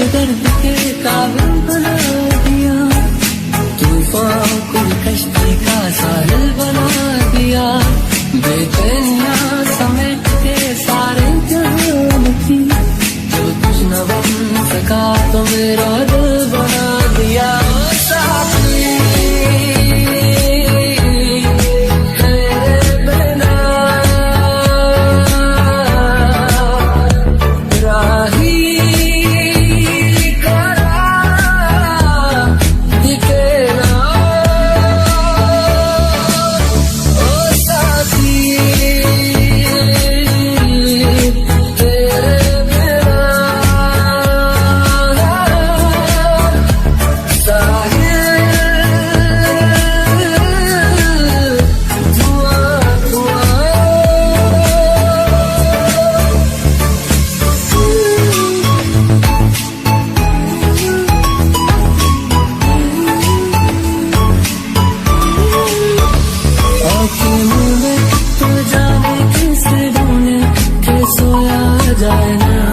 दर्द के काबिल बना दिया, तूफान को कश्ती का साहिल बना दिया, बेचैनियां समेट के सारे जहान की, जो कुछ न बन सका तो मेरा दिल बना दिया। तो जाने किस ढूंढे के सोया जाए ना।